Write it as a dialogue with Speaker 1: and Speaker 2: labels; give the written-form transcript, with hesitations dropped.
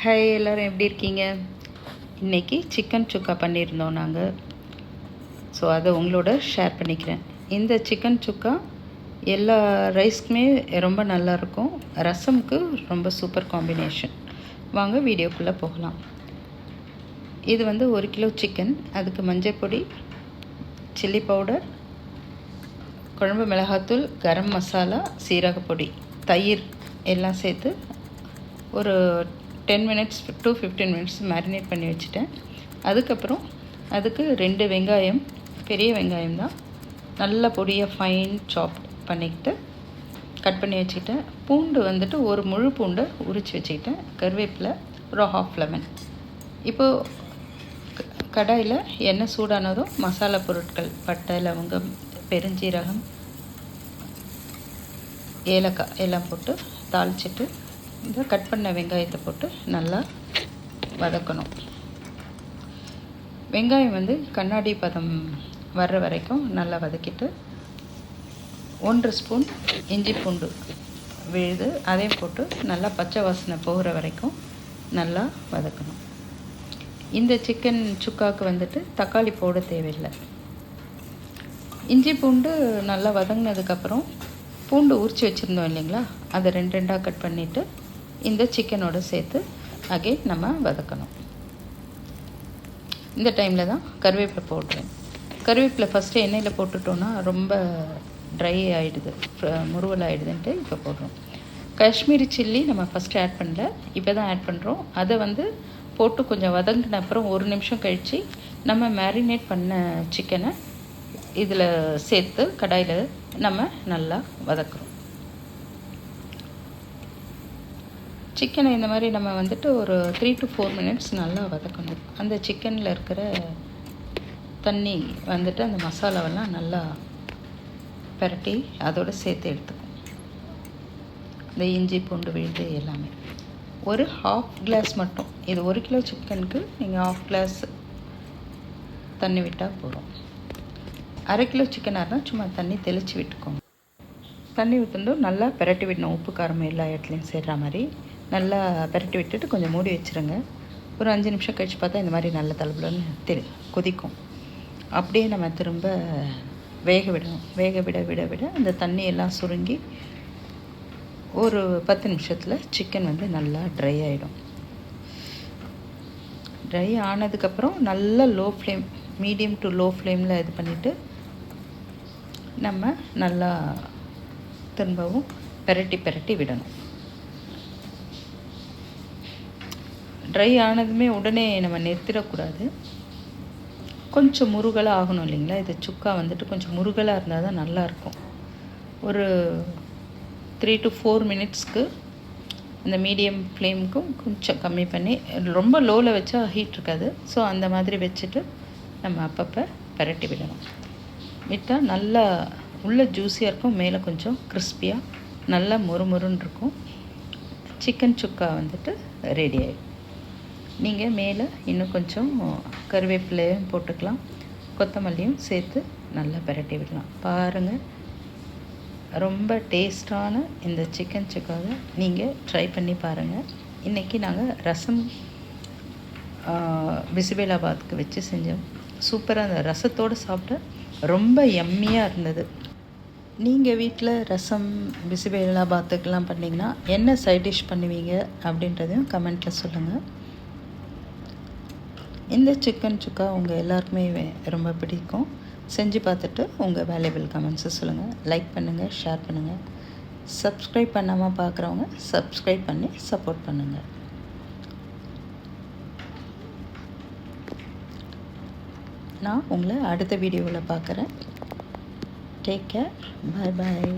Speaker 1: Hi, எல்லோரும் எப்படி இருக்கீங்க? இன்றைக்கி சிக்கன் சுக்கா பண்ணியிருந்தோம் நாங்கள். ஸோ அதை உங்களோட ஷேர் பண்ணிக்கிறேன். இந்த சிக்கன் சுக்கா எல்லா ரைஸ்க்குமே ரொம்ப நல்லாயிருக்கும். ரசமுக்கு ரொம்ப சூப்பர் காம்பினேஷன். வாங்க வீடியோக்குள்ளே போகலாம். இது 1 கிலோ சிக்கன். அதுக்கு மஞ்சள் பொடி, சில்லி பவுடர், குழம்பு மிளகாத்தூள், கரம் மசாலா, சீரகப்பொடி, தயிர் எல்லாம் சேர்த்து ஒரு 10 மினிட்ஸ் to 15 மினிட்ஸ் மேரினேட் பண்ணி வச்சுட்டேன். அதுக்கப்புறம் அதுக்கு 2 வெங்காயம், பெரிய வெங்காயம் தான், நல்ல பொடியாக ஃபைன் சாப் பண்ணிக்கிட்டு கட் பண்ணி வச்சுக்கிட்டேன். பூண்டு ஒரு முழு பூண்டை உரித்து வச்சுக்கிட்டேன். கருவேப்பிலை, ஒரு ஹாஃப் லெமன். இப்போது கடாயில் எண்ணெய் சூடானதும் மசாலா பொருட்கள் பட்டை, லவங்கம், பெருஞ்சீரகம், ஏலக்காய் எல்லாம் போட்டு தாளிச்சிட்டு இந்த கட் பண்ண வெங்காயத்தை போட்டு நல்லா வதக்கணும். வெங்காயம் கண்ணாடி பதம் வர்ற வரைக்கும் நல்லா வதக்கிட்டு 1 ஸ்பூன் இஞ்சி பூண்டு விழுது அதையும் போட்டு நல்லா பச்சை வாசனை போகிற வரைக்கும் நல்லா வதக்கணும். இந்த சிக்கன் சுக்காவுக்கு தக்காளி போட தேவையில்லை. இஞ்சி பூண்டு நல்லா வதங்கினதுக்கப்புறம் பூண்டு உரித்து வச்சுருந்தோம் இல்லைங்களா, அதை 2 கட் பண்ணிவிட்டு இந்த சிக்கனோடு சேர்த்து அகைன் நம்ம வதக்கணும். இந்த டைமில் தான் கருவேப்பிலை போடுறேன். கருவேப்பிலை ஃபஸ்ட்டு எண்ணெயில் போட்டுட்டோன்னா ரொம்ப ட்ரை ஆகிடுது, முருவல் ஆகிடுதுன்ட்டு இப்போ போடுறோம். காஷ்மீரி சில்லி நம்ம ஃபஸ்ட்டு ஆட் பண்ணல, இப்போ தான் ஆட் பண்ணுறோம். அதை போட்டு கொஞ்சம் வதங்கின அப்புறம் 1 நிமிஷம் கழித்து நம்ம மேரினேட் பண்ண சிக்கனை இதில் சேர்த்து கடாயில் நம்ம நல்லா வதக்குறோம். சிக்கனை இந்த மாதிரி நம்ம ஒரு 3 to 4 மினிட்ஸ் நல்லா வதக்கணும். அந்த சிக்கனில் இருக்கிற தண்ணி அந்த மசாலாவெல்லாம் நல்லா பரட்டி அதோடு சேர்த்து எடுத்துக்கும். இந்த இஞ்சி பூண்டு விழுது எல்லாமே ஒரு ½ கிளாஸ் மட்டும். இது 1 கிலோ சிக்கனுக்கு நீங்கள் ½ கிளாஸ் தண்ணி விட்டால் போதும். ½ கிலோ சிக்கனாக இருந்தால் சும்மா தண்ணி தெளித்து விட்டுக்கோங்க. தண்ணி ஊற்றுண்டு நல்லா பரட்டி விடணும். உப்பு காரம் எல்லா இடத்துலையும் சேர்கிற மாதிரி நல்லா பரட்டி விட்டுட்டு கொஞ்சம் மூடி வச்சுருங்க. ஒரு 5 நிமிஷம் கழித்து பார்த்தா இந்த மாதிரி நல்ல தளபுலன்னு கொதிக்கும். அப்படியே நம்ம திரும்ப வேக விடணும். வேக விட விட விட அந்த தண்ணியெல்லாம் சுருங்கி ஒரு 10 நிமிஷத்தில் சிக்கன் நல்லா ட்ரை ஆகிடும். ட்ரை ஆனதுக்கப்புறம் நல்லா low flame, medium to low ஃப்ளேமில் இது பண்ணிவிட்டு நம்ம நல்லா திரும்பவும் பரட்டி விடணும். ட்ரை ஆனதுமே உடனே நம்ம நிறுத்திடக்கூடாது. கொஞ்சம் முருகலாக ஆகணும் இல்லைங்களா. இது சுக்கா கொஞ்சம் முருகலாக இருந்தால் தான் நல்லாயிருக்கும். ஒரு 3 to 4 மினிட்ஸ்க்கு இந்த மீடியம் ஃப்ளேமுக்கும் கொஞ்சம் கம்மி பண்ணி, ரொம்ப லோவில் வச்சா ஹீட் இருக்காது. ஸோ அந்த மாதிரி வச்சுட்டு நம்ம அப்பப்போ பரட்டி விடணும். விட்டால் நல்லா உள்ளே ஜூஸியாக இருக்கும், மேலே கொஞ்சம் கிறிஸ்பியாக நல்லா மொறுமொறுன்னு இருக்கும். சிக்கன் சுக்கா ரெடி ஆகிடும். நீங்கள் மேலே இன்னும் கொஞ்சம் கருவேப்பிலையும் போட்டுக்கலாம், கொத்தமல்லியும் சேர்த்து நல்லா பரட்டி விடலாம். பாருங்கள், ரொம்ப டேஸ்டான இந்த சிக்கன் சுக்காவை நீங்கள் ட்ரை பண்ணி பாருங்கள். இன்றைக்கி நாங்கள் ரசம் பிசிபேலாபாத்துக்கு வச்சு செஞ்சோம். சூப்பராக அந்த ரசத்தோடு சாப்பிட்ட ரொம்ப யம்மியாக இருந்தது. நீங்கள் வீட்டில் ரசம் பிசிபேலாபாத்துக்கெலாம் பண்ணிங்கன்னா என்ன சைட் டிஷ் பண்ணுவீங்க அப்படின்றதையும் கமெண்ட்டில் சொல்லுங்கள். இந்த சிக்கன் சுக்கா உங்கள் எல்லாருக்குமே ரொம்ப பிடிக்கும். செஞ்சு பார்த்துட்டு உங்கள் வேல்யூபிள் கமெண்ட்ஸை சொல்லுங்கள். லைக் பண்ணுங்கள், ஷேர் பண்ணுங்கள். சப்ஸ்கிரைப் பண்ணாமல் பார்க்குறவங்க சப்ஸ்கிரைப் பண்ணி சப்போர்ட் பண்ணுங்கள். நான் உங்களை அடுத்த வீடியோவில் பார்க்குறேன். Take care. பாய் பாய்.